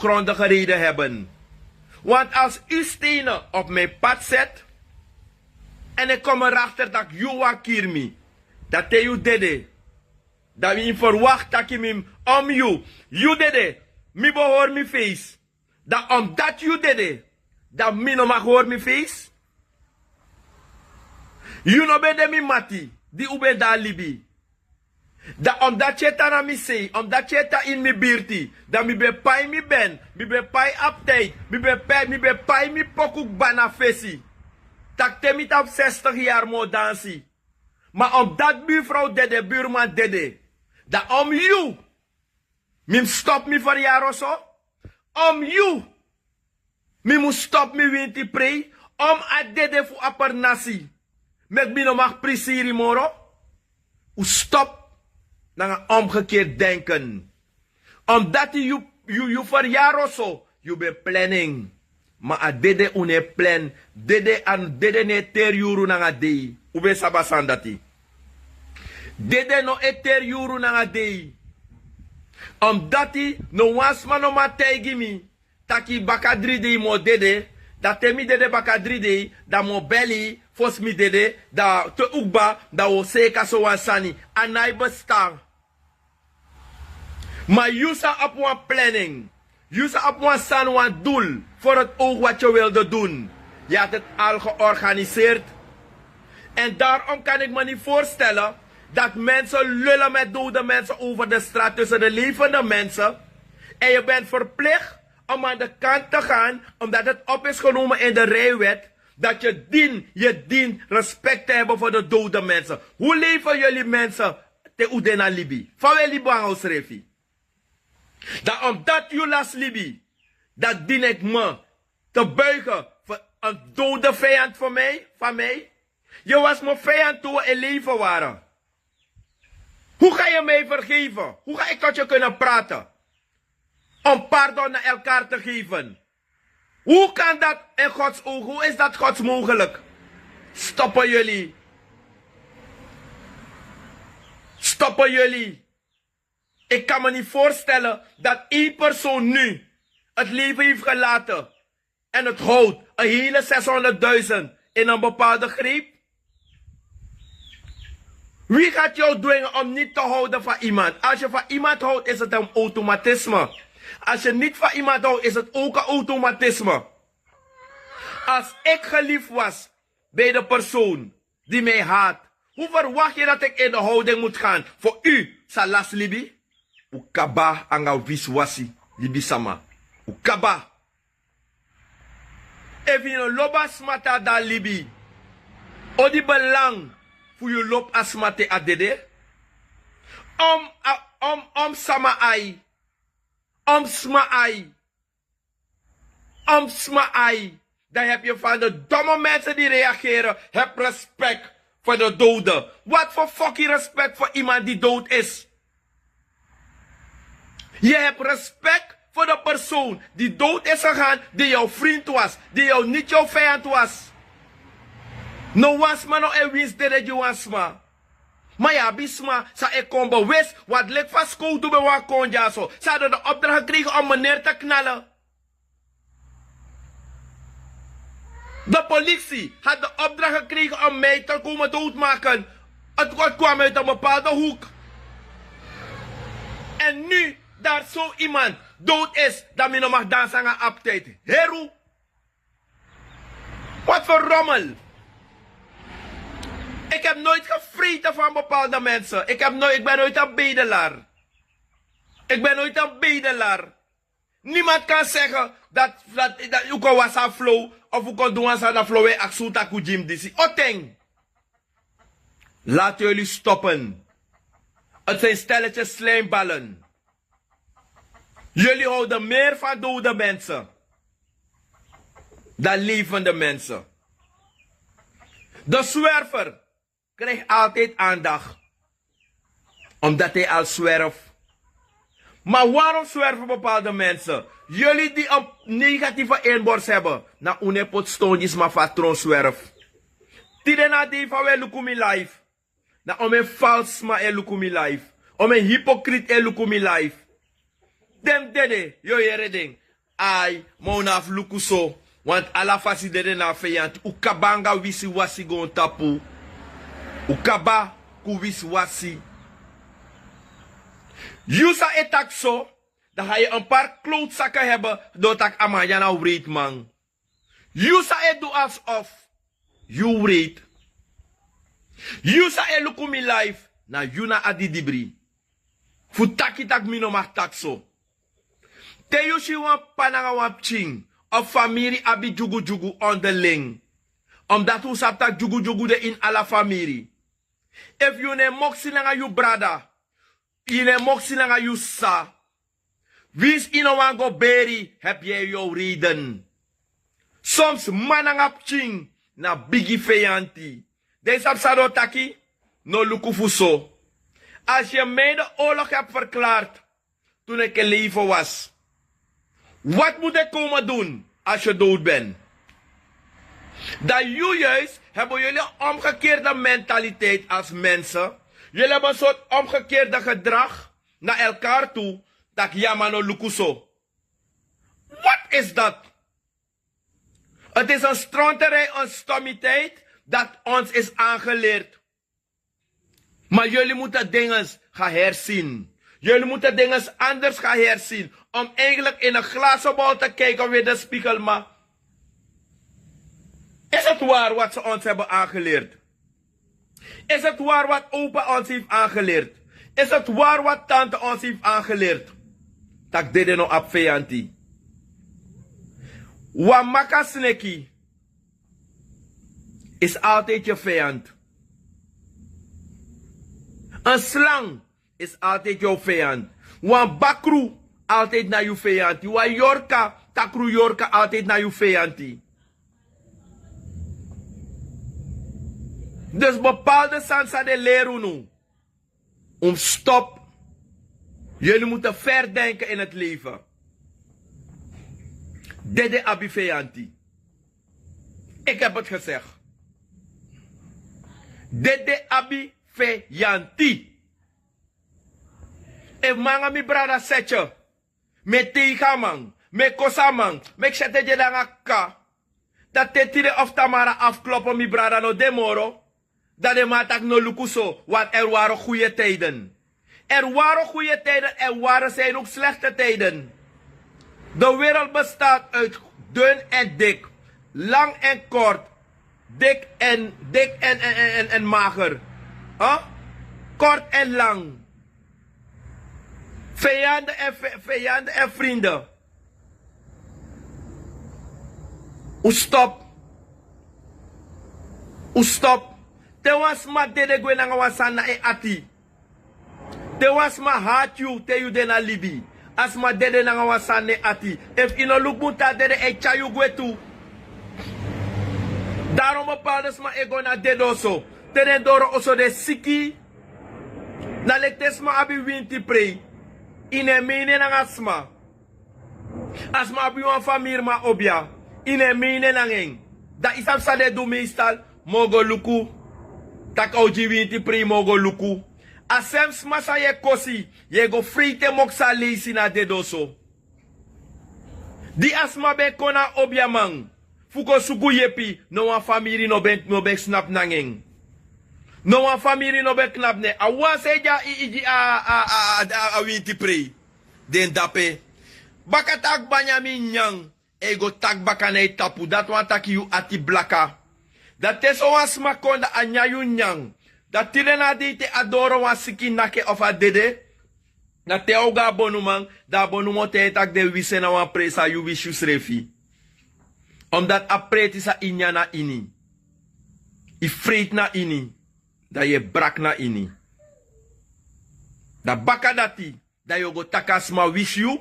grondige reden hebben. Want als u stenen op mijn pad zet, en ik kom erachter dat Joa Kirmi, dat hij u dede, dat we verwacht dat je me om you dede, mi behoor mi face, dat omdat you dede, dat mi no mag hoor mi face, you no bede mi mati, die ube da libi. Dat omdat je ta na mi say, omdat je ta in mi birti, dat mi be pai mi ben, mi be pai update, mi be pai mi pokuk bana fesi. Dat temit op 60 jaar mo dansi. Maar omdat buurvrouw dede, buurman dede, dat om you, mi stop mi voor jaar of zo, om you, mi moet stop mi winti prei, om a dede fu apar nasi, met mi no mag prisiri moro, u stop naar een omgekeerd denken. Omdat je verjaar of zo, je bent planning. Maar a dede une plan, dede ne ter yuru na dei. Ube sabasandati. Dede no e ter yuru na dei. Omdat no wasma no mategi mi, taki bakadri dei mo dede, dat temi dede bakadri dei, da mo belly, fos mi dede, da te ukba, da o seka so wansani, anai bestar. Maar je zou op een planning. Je zou op een san een doel voor het oog wat je wilde doen. Je had het al georganiseerd. En daarom kan ik me niet voorstellen dat mensen lullen met dode mensen over de straat tussen de levende mensen. En je bent verplicht om aan de kant te gaan, omdat het op is genomen in de rijwet, dat je dient respect te hebben voor de dode mensen. Hoe leven jullie mensen te Udena Libi? Van welke Liban Refi? Dat omdat je las Libi, dat dien ik me te buigen voor een dode vijand van mij. Je was mijn vijand toen we in leven waren. Hoe ga je mij vergeven? Hoe ga ik tot je kunnen praten? Om pardon naar elkaar te geven. Hoe kan dat in Gods ogen? Hoe is dat Gods mogelijk? Stoppen jullie. Stoppen jullie. Ik kan me niet voorstellen dat één persoon nu het leven heeft gelaten en het houdt een hele 600.000 in een bepaalde greep. Wie gaat jou dwingen om niet te houden van iemand? Als je van iemand houdt, is het een automatisme. Als je niet van iemand houdt, is het ook een automatisme. Als ik geliefd was bij de persoon die mij haat, hoe verwacht je dat ik in de houding moet gaan? Voor u, Salas Libi? Ukaba anga viswasi Libi sama. Ukaba. If you loba smata da Libi, odi belang voor je lop asmate adede. Om sama ai. Om sma ai. Om sma ai. Dan heb je van de domme mensen die reageren. Heb respect voor de doden. Wat voor fucking respect voor iemand die dood is? Je hebt respect voor de persoon die dood is gegaan, die jouw vriend was, die jou niet jouw vijand was. No wasma no e wins de je wasma. Maar ja, bisma, sa ik kon bewust wat lek van school toe bij wat kon ja zo. Ze hadden de opdracht gekregen om meneer te knallen. De politie had de opdracht gekregen om mij te komen doodmaken. Het kwam uit een bepaalde hoek. En nu, daar zo iemand dood is, dat men nog mag dansen aan uptijd. Heru. Wat voor rommel. Ik heb nooit gevreten van bepaalde mensen. Ik ben nooit een bedelaar. Ik ben nooit een bedelaar. Niemand kan zeggen dat u kan was aan flow of u kan doen aan flow en aksuta kujim disi. Oteng. Laat jullie stoppen. Het zijn stelletjes slijmballen. Jullie houden meer van dode mensen dan levende mensen. De zwerver krijgt altijd aandacht, omdat hij al zwerft. Maar waarom zwerven bepaalde mensen? Jullie die een negatieve inborst hebben, na unepot stoonjes maar patron zwerf. Tiden na die van wij lukumi life. Na om een vals maar lukumi life. Om een hypocriet lukumi life. Dem dede, yo je redding. ai, monaf lukuso. Want ala fasi dede na feyanti. Ukabanga wisi wasi gon tapu. Ukaba ku wisi wasi. Yusa etak zo. Dan ga je een paar klootzakken hebben. Doordat amaya nou weet man. Yusa e do alsof. You weet. Yusa e lukumi life. Na yuna adidibri. Futaki tak mino mag tak zo. Te yushi wan pananga wan ching. Of familie abi jugu jugu onderling. Omdat u saptak jugu jugu de in alla familie. If you ne moksi nanga you brada. You ne moksi nanga you sa. Wins ino wango beri. Heb jij jouw reden. Soms manangap ching. Na bigi feyanti. Deze absado taki. No lukufuso. Als je mij de oorlog hebt verklaard. Toen ik in leven was. Wat moet ik komen doen als je dood bent? Dat jullie juist hebben jullie omgekeerde mentaliteit als mensen. Jullie hebben een soort omgekeerde gedrag naar elkaar toe. Dat jamano lukuso. Wat is dat? Het is een stronterij, een stommiteit dat ons is aangeleerd. Maar jullie moeten dingen gaan herzien. Jullie moeten dingen anders gaan herzien. Om eigenlijk in een glazen bol te kijken weer de spiegel. Maar is het waar wat ze ons hebben aangeleerd? Is het waar wat opa ons heeft aangeleerd? Is het waar wat tante ons heeft aangeleerd? Dat deden no op vijanti. Wamaka sneki is altijd je vijand. Een slang is altijd jouw vijand. Wan bakru altijd naar je vijand. Wan yorka, takru yorka altijd naar je vijand. Dus bepaalde sansa de leren nu. Om stop. Jullie moeten verdenken in het leven. Dede abi vijanti. Ik heb het gezegd. Dede abi vijanti. If manga mi brada setje. Me teiga man. Me kosa man. Me kshete je danga ka. Dat te tire of tamara afkloppen mi brada no demoro. Dat de matak no lukuso. Want er waren goede tijden. Er waren goede tijden. Er waren zijn ook slechte tijden. De wereld bestaat uit dun en dik. Lang en kort. Dik en mager. Huh? Kort en lang. Vijanden en vrienden. Stop. Stop. Te was ma dede gwe nanga wasana e ati. Te was ma haat you te you dena libi. As ma dede nanga wasane ati. If ino look muta dede e chayu gwe tu. Daarom bepaalde ma ego na dedo so. Tenen doro oso de siki. Na lektes ma abi winti prei. Ine mine nang asma. Asma abi wan famir ma obia. Ine mine nangeng. Da isam sa de do meestal. Mogo luku. Tak oji winti prei mogo luku. Asem smasa ye kosi. Ye go frite moksa leisi na dedoso. Di asma be kona obia mang. Fuko suku yepi. No wan famiri no ben snap nangeng. No wan famiri no ben knap ne. A wan seja a winti prei. Den dape. Baka tak banyami nyang. Ego tak baka ne tapu. Dat wan tak yu ati blaka. Dat teso wan smakonda anya yu nyang. Dat tirena di te adoro wan siki nake of a dede. Na te oga bonumang. Da bonumo te tak de wise na wan presa yu wishu srefi. Omdat a preti sa inya na ini. I freit na ini. Da je brak na ini. Da baka dati. Da yo go takas ma wish you.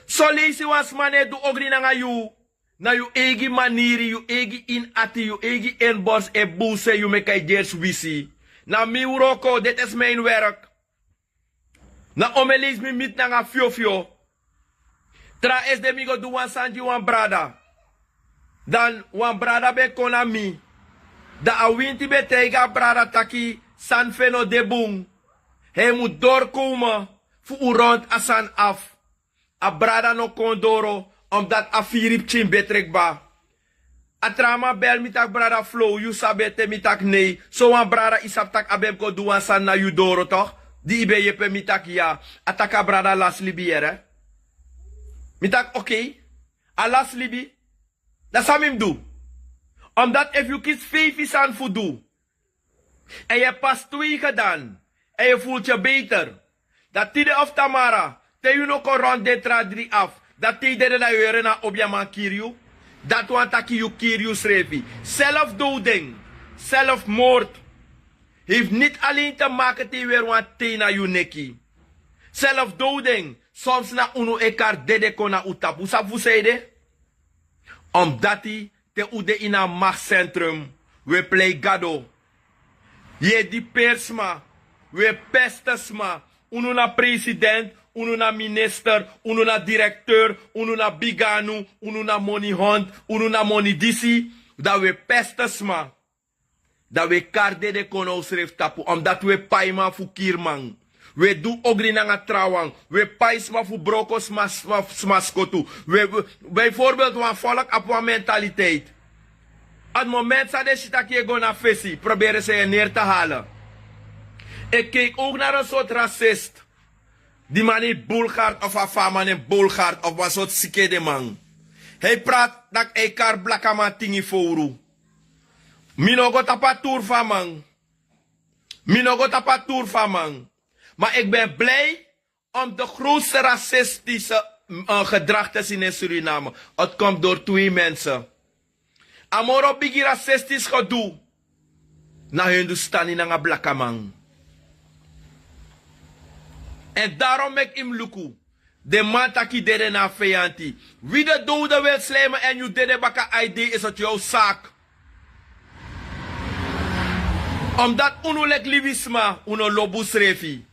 So leisi was mane du ogri na yu. Na yu egi maniri, yu egi in ati, yu egi in bos e buse yu mekai jers wisi. Na mi uroko, dit is mijn werk. Na omelis mi mit na nga fio. Tra es de mi go du wan sanji wan brada. Dan wan brada be kona mi. Da a winti be teiga brada taki san feno de boom. Hij moet doorkomen voor rond asan af. A brada no kondoro Omdat afirip chin betrek ba. Atrama bel mitak brada flow, you sabete mitak nee. So an brada isap tak abem ko duan san na you doro toch? Di ibe yepe mitak ya. Ataka brada las libiere. Mitak oké. A las libi. Dat sam hem doen. Omdat if you kies 5 is aan voldoen. En je hebt pas 2 gedaan. En je voelt je beter. Dat tide of Tamara. Te je nog rond de tra 3 af. Dat tide na je na op je man kirju. Dat want dat je kirju schreef. Zelfdoding. Zelfmoord. Heeft niet alleen te maken te weer want te na je nekkie. Zelfdoding. Soms na uno ekar dede kona utapu. Sapu zeide. Omdat hij te ude in een machtscentrum. We play gado. Je die persma. We pestasma. Uno na president. Uno na minister. Uno na directeur. Uno na biganu. Uno na money hunt. Uno na money disi. Dat we pestasma. Dat we karde de kono schreef tapu. Omdat we paima fu kirmang. We do ogri nga trouwang. We paisma fu brokos smaskotu. We bijvoorbeeld wan volk op wan mentaliteit. Op het moment dat je shit je go naar visie, proberen ze je neer te halen. Ik keek ook naar een soort racist. Die man in Bulgaard of Afama in Bulgaard of een soort sikede man. Hij praat dat ik kar blakama tingi fouru. Minogo tapa tour van man. Minogo tapa tour van man. Maar ik ben blij om de grootste racistische gedrag te zien in Suriname. Het komt door 2 mensen. Amoro bigi racistisch gedoe. Na Hindustani na nga blakamang. En daarom ik im luku. De man taki dede na feyanti. Wie de dode wil slijmen en je dede baka ID is het jouw zaak. Omdat uno lek livisma, uno lobus refi.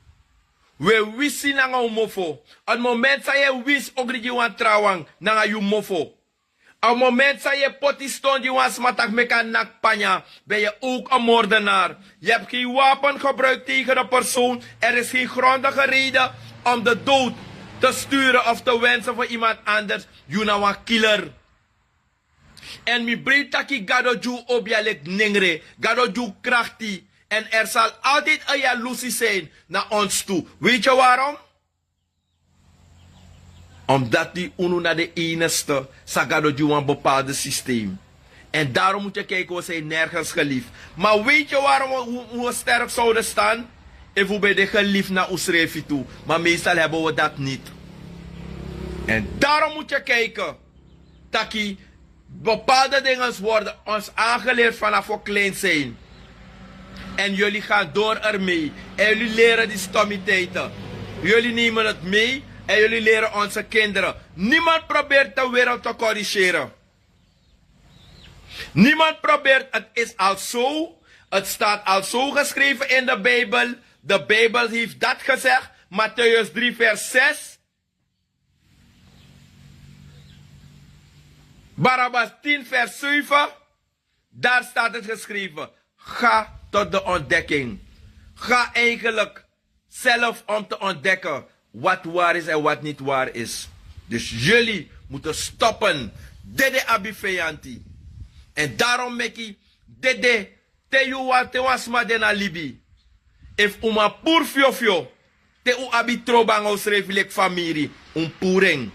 We wisi na nga umofo. At moment sa ye wis ogrigi wan trawang na nga yu mofo. Op het moment dat je potiston die was matak meka nakpanya, ben je ook een moordenaar. Je hebt geen wapen gebruikt tegen de persoon. Er is geen grondige reden om de dood te sturen of te wensen voor iemand anders. You know een killer. En mi breed taki gado ju objalek nengre, gado ju krachti. En er zal altijd een jaloezie zijn naar ons toe. Weet je waarom? Omdat die uno naar de enigste sagado ju een bepaalde systeem. En daarom moet je kijken, we zijn nergens geliefd. Maar weet je waarom we sterk zouden staan? If we bij de geliefd naar ons reefje toe. Maar meestal hebben we dat niet. En daarom moet je kijken. Taki, bepaalde dingen worden ons aangeleerd vanaf we klein zijn. En jullie gaan door ermee. En jullie leren die stommiteiten. Jullie nemen het mee. En jullie leren onze kinderen. Niemand probeert de wereld te corrigeren. Niemand probeert, het is al zo. Het staat al zo geschreven in de Bijbel. De Bijbel heeft dat gezegd. Matthäus 3 vers 6. Barabbas 10 vers 7. Daar staat het geschreven. Ga tot de ontdekking. Ga eigenlijk zelf om te ontdekken wat waar is en wat niet waar is. Dus jullie moeten stoppen. Dede abifeyanti. En daarom meki dede te yuwa te wasma dena libi. If uma pur fiofio te u abi trobango srefilek famiri un puring.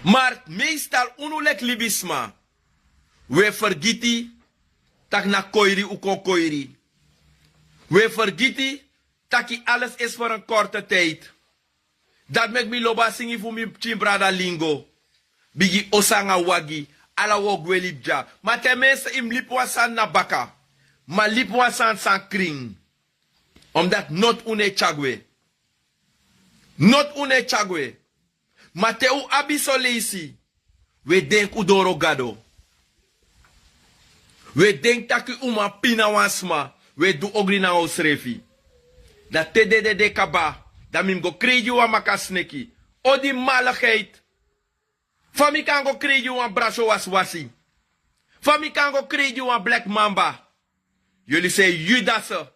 Maar meestal unulek libisma. We vergiti tak na koiri uko koiri. We vergiti taki alles is voor een korte tijd. Dat mek mi loba singi fu mi chimbrada lingo. Bigi osanga wagi. Ala wogwe lipja. Maar tenminste im lipwasan na baka. Maar lipwasan san kring. Omdat not une chagwe. Not une chagwe. Maar te u abisolesi. We denk udoro gado. We denk taki uma pina wansma. We do ogri na osrefi. Dat te de kaba. Dat mim go kreeg je makasneki. O die maligheid. Van mi kan go kreeg je braso waswasi. Van mi kan go kreeg je black mamba. Jullie zijn Judassen.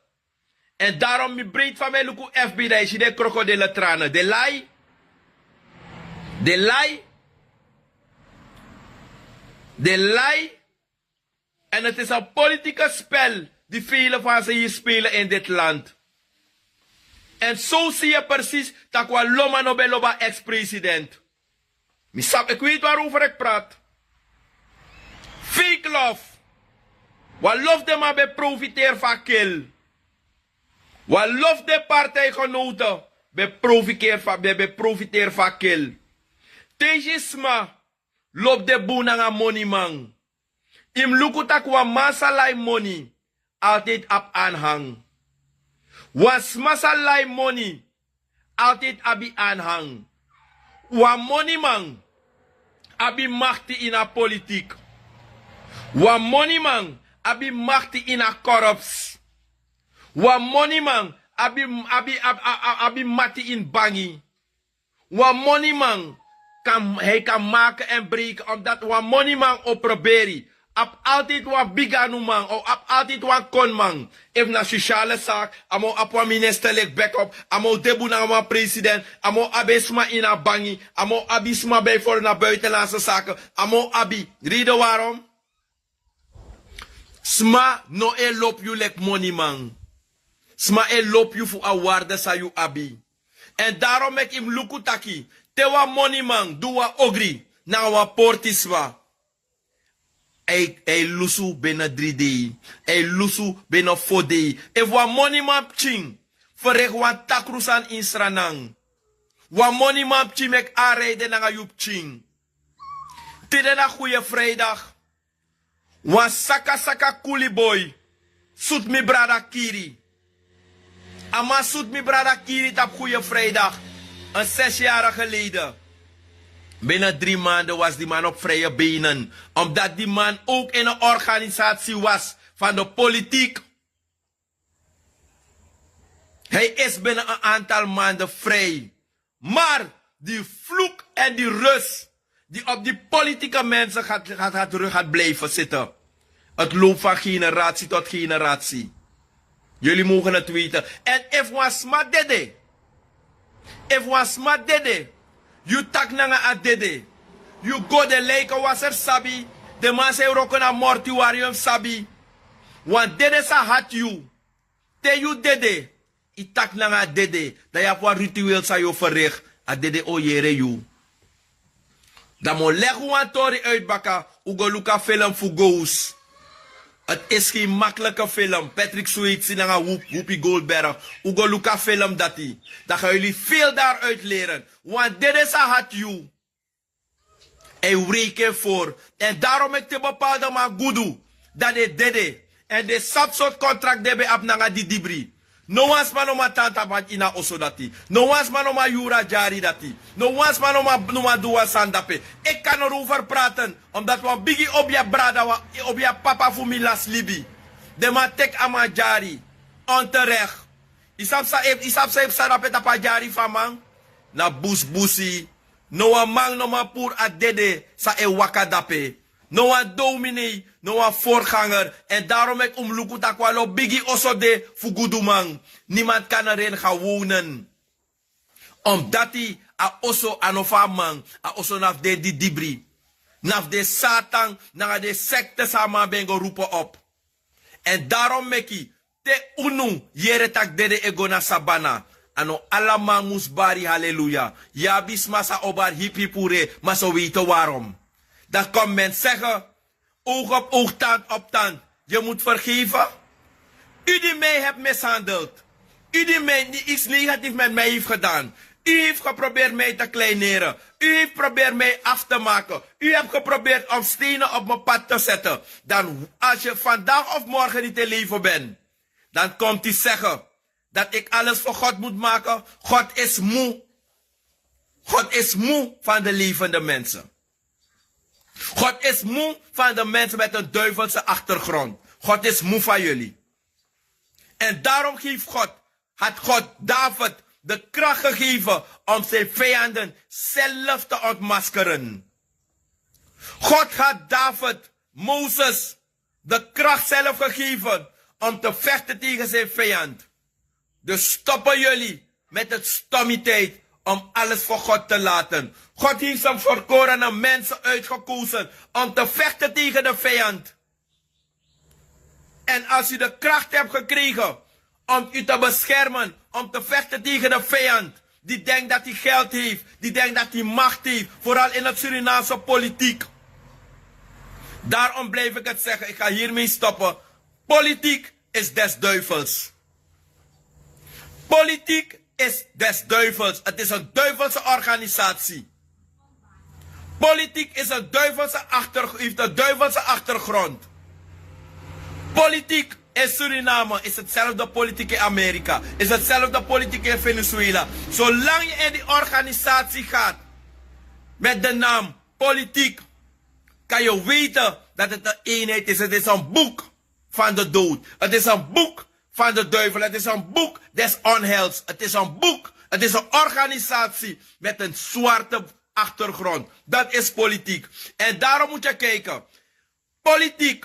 En daarom mi breed van mij luku FB dat je de krokodillen tranen. De lai. De lie. En het is een politieke spel die velen van ze hier spelen in dit land. En zo zie je precies dat we Loma Nobeloba ex-president. Ik weet waarover ik praat. Fake love. Wat love de maar bij profiteer van kill. Wat love de partijgenoten bij profiteer van kill. Tegisma loopt de boenanga money man. Im lukutak wa masalai money altijd op aanhang. Was masalai money altijd abi aanhang. Wa money man abi machti in a politiek. Wa money man abi machti in a corrups. Wa money man abi mati in bangi. Wa money man hij kan maken en breken omdat wa money man oproberi. Op altijd wat biganu man, of op altijd wat kon man. If na sociale zaak, amo apwa ministerlijk backup, amo debu na wa president, amo abisma in a bangi, amo abisma bij voor naar buitenlandse zaken, amo abi. Reden waarom? Sma no e lop you like money man. Sma e lop you voor a waarde sa you abi. En daarom mek im lukutaki, te wa money man, do wa ogri, na wa portiswa. Ei lusu bena 3D. Ei lusu bena 4D. If wa money map ching. Verreg wan takrusan in Sranang. Wa money map ching mek aanrijden na yup ching. Tide na goeie vrijdag. Wan saka kuli boy. Soet mi brada kiri. Ama soet mi brada kiri tap goeie vrijdag. Een 6 jaar geleden. Binnen 3 maanden was die man op vrije benen. Omdat die man ook in een organisatie was van de politiek. Hij is binnen een aantal maanden vrij. Maar die vloek en die rust die op die politieke mensen gaat blijven zitten. Het loopt van generatie tot generatie. Jullie mogen het weten. En if was smart dede. If was smart dede. You tak nanga adede. You go de leken was er sabi. De man say roken a mortuarium sabi. Want dede sa hat you. Te you dede. I tak nanga adede. Da ya voor ritueel sa yo verricht. Adede o yere you. Da mo leg wan tori uitbaka. Ugo luka film fugous. Het is geen makkelijke film. Patrick Swayze en Whoopi Goldberg. Ugo luka film dat die. Dan gaan jullie veel daaruit leren. Want dit is een hat you. En reken voor. En daarom ik te bepaalde maar goedu. Dat dit dede. En de soort contract debe ap nanga di dibri. No one's man oma tanta bat ina oso dati. No one's man oma jura jari dati. No one's man oma duwa sandape. Ik kan erover praten. Omdat we bigi op je brada, op je papa voor mi las libi. De ma tek ama jari. Onterecht. Isap sa sarapet apa jari van man. Na busi. No a man no ma pur a dede sa e wakadape. No a dominee, no a voorganger. En daarom ik omluku takwalo bigi oso de fugudumang. Niemand kan erin gaan wonen. Omdat hij a oso anofa man. A oso naf de di dibri. Naf de satan, na de secte sama bengo roepen op. En daarom meki te unu yere tak dede egona sabana. Ano allemaal musbari halleluja. Ja bis masa obar hip hipure, maar zo weten waarom. Dan kan men zeggen, oog op oog, tand op tand. Je moet vergeven. U die mij hebt mishandeld. U die mij iets negatiefs met mij heeft gedaan. U heeft geprobeerd mij te kleineren. U heeft geprobeerd mij af te maken. U hebt geprobeerd om stenen op mijn pad te zetten. Dan als je vandaag of morgen niet in leven bent. Dan komt hij zeggen dat ik alles voor God moet maken. God is moe. God is moe van de levende mensen. God is moe van de mensen met een duivelse achtergrond. God is moe van jullie. En daarom had God David de kracht gegeven om zijn vijanden zelf te ontmaskeren. God had David, Mozes, de kracht zelf gegeven om te vechten tegen zijn vijand. Dus stoppen jullie met het stommiteit om alles voor God te laten. God heeft zijn verkorene mensen uitgekozen om te vechten tegen de vijand. En als u de kracht hebt gekregen om u te beschermen, om te vechten tegen de vijand, die denkt dat hij geld heeft, die denkt dat hij macht heeft, vooral in het Surinaamse politiek. Daarom blijf ik het zeggen, ik ga hiermee stoppen. Politiek is des duivels. Politiek is des duivels. Het is een duivelse organisatie. Politiek is een heeft een duivelse achtergrond. Politiek in Suriname is hetzelfde politiek in Amerika. Is hetzelfde politiek in Venezuela. Zolang je in die organisatie gaat met de naam politiek, kan je weten dat het een eenheid is. Het is een boek van de dood. Het is een boek van de duivel. Het is een boek des onheils. Het is een boek. Het is een organisatie met een zwarte achtergrond. Dat is politiek. En daarom moet je kijken. Politiek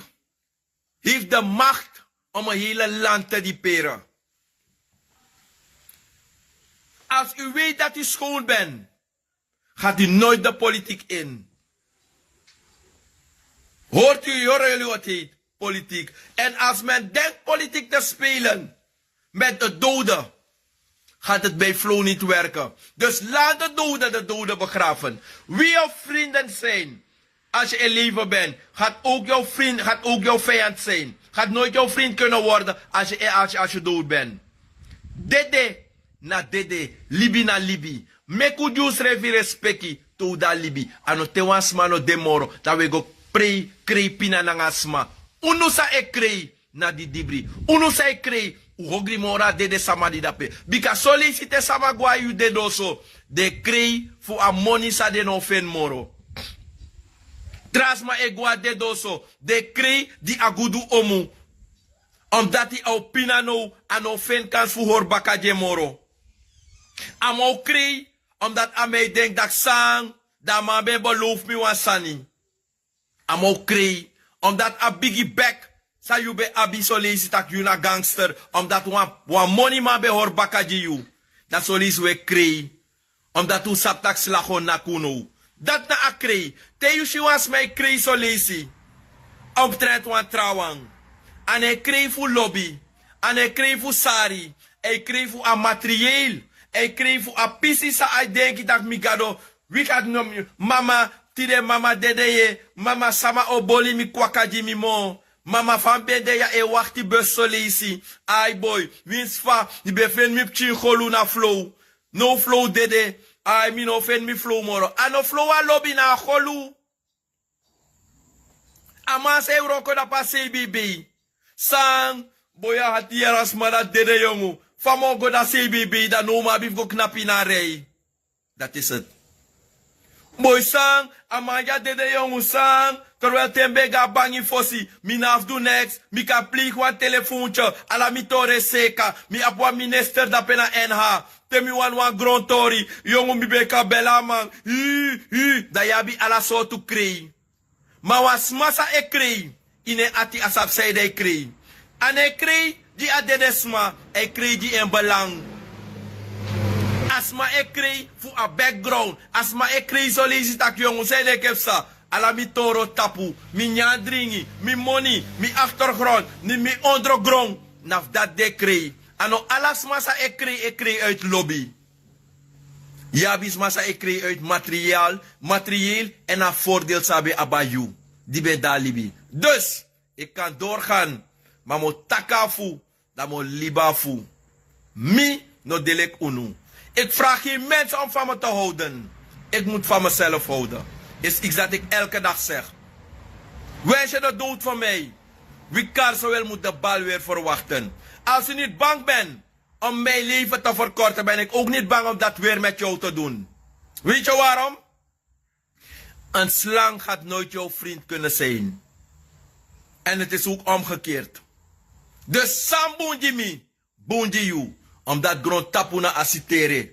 heeft de macht om een hele land te diperen. Als u weet dat u schoon bent, gaat u nooit de politiek in. Horen jullie wat heet? Politiek. En als men denkt politiek te spelen met de doden, gaat het bij Flow niet werken. Dus laat de doden begraven. Wie jouw vrienden zijn, als je in leven bent, gaat ook jouw vriend, gaat ook jouw vijand zijn. Gaat nooit jouw vriend kunnen worden als je dood bent. Dede na dede, libi na libi. Meku jus revi respecti to da libi. Ano te wansma no demoro, dat we go pre krei pina nangasma. Unusa e krei na di dibri. Unusa e krei uhogri mora dede samadi dape. Bika solicite samagwa yu dedoso. De krei fu amoni sa de no fen moro. Trasma egwa dedoso. De krei di agudu omu. Omdat die au pina no ano fen kans fu hor bakaje moro. Amo krei omdat amei denk dat sang dat man ben beloof mi wan sani. Amo krei omdat a biggie back sa you be abi so lazy tak you na gangster omdat wan money man be hor bakaji you. Dat so lazy we krei omdat u sap tak slagon na kuno. Dat na a krei. Te you she was mij krei so lazy. Omtrent wan trouwang. En hij kreeg voor lobby. En hij kreeg voor sari. Hij kreeg voor a materieel. Hij kreeg voor a pisi sa I denk dat mi gado. Wie gaat noem mama tide mama dede ye. Mama sama oboli mi kwakaji mi mo. Mama van bede ya e wachti bus solisi. Ay boy. Wins fa. Die befen mi pchi kholu na flow. No flow dede. Ay mi no fen mi flow moro. Ano flow a lobby na kholu. Amas e roko da pa CBB. Sang, boya hati erasmada dede jongu. Famo go da CBB, da noma bif go knapi na rei. Dat is het. Boy sang, amaya dede jongu sang. Terwijl tembe ga bangi fossi. Mi naf do next. Mi ka plik wan telefoontje. Ala mi tore seka. Mi apwa minister da pena NH. Temi wan grontori. Jongu mi beka bela man. Da yabi ala so tu krei. Ma was massa e krei. Ine ati asap say de krei. En hij kreeg die adedesma, hij kreeg die in belang. Asma ik kreeg voor een background. Asma ik kreeg zo lezen dat jongen, zei de kepsa. Ala mi toro tapu, mi nyadringi, mi money, mi achtergrond, mi ondergrond. Naf dat de kreeg. Ano alas massa ik kreeg uit lobby. Ja, bis massa ik kreeg uit materieel en een voordeel sabi abayu. Die ben daar libi. Dus, ik kan doorgaan. Maar mo takafu, dat mo libafu. Mi no delek unu. Ik vraag geen mensen om van me te houden. Ik moet van mezelf houden. Is iets dat ik elke dag zeg. Wens je de dood van mij? Wie kan zo wel moet de bal weer verwachten? Als je niet bang bent om mijn leven te verkorten, ben ik ook niet bang om dat weer met jou te doen. Weet je waarom? Een slang gaat nooit jouw vriend kunnen zijn. En het is ook omgekeerd. Dus sam bunji mi, bunji you. Omdat grond tapuna asitere.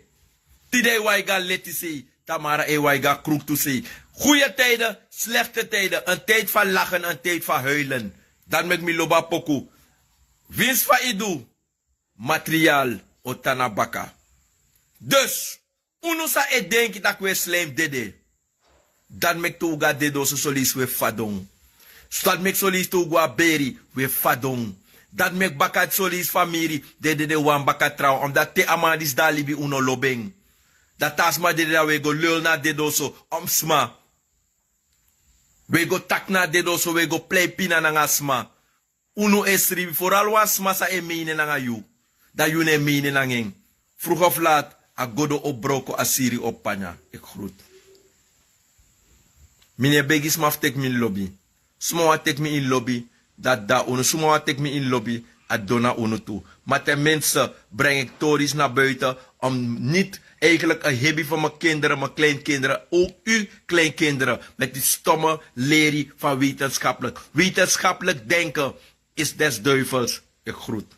Tide waiga letisi, tamara e waiga kroek toesi. Goeie tijden, slechte tijden. Een tijd van lachen, een tijd van huilen. Dan met mi loba poku. Winst van idu, materiaal otanabaka. Dus, Uno sa e denki dat we slijm dede. Dan mek tuga dedo so solis we fadong. Stad mek solis tuga beri we fadong. Dat mek bakat solis famiri de wan bakat trouw. Omdat te amadis da libi uno lobeng. Dat tasma dede da we go lul na dedo so omsma. We go tak na dedo so we go play pina na ngasma. Uno esri vooral wasma sa e mine na yu. Da yu ne mine na ngeng. Vroeg of laat, a godo opbroko asiri op panya. Ik groet. Meneer Begis maf tek min lobby. Sumawa tek me in lobby. Dat da uno. Sumawa tek me in lobby. A dona uno toe. Maar tenminste breng ik tories naar buiten. Om niet eigenlijk een hobby van mijn kinderen, mijn kleinkinderen. Ook uw kleinkinderen. Met die stomme lerie van wetenschappelijk. Wetenschappelijk denken is des duivels. Ik groet.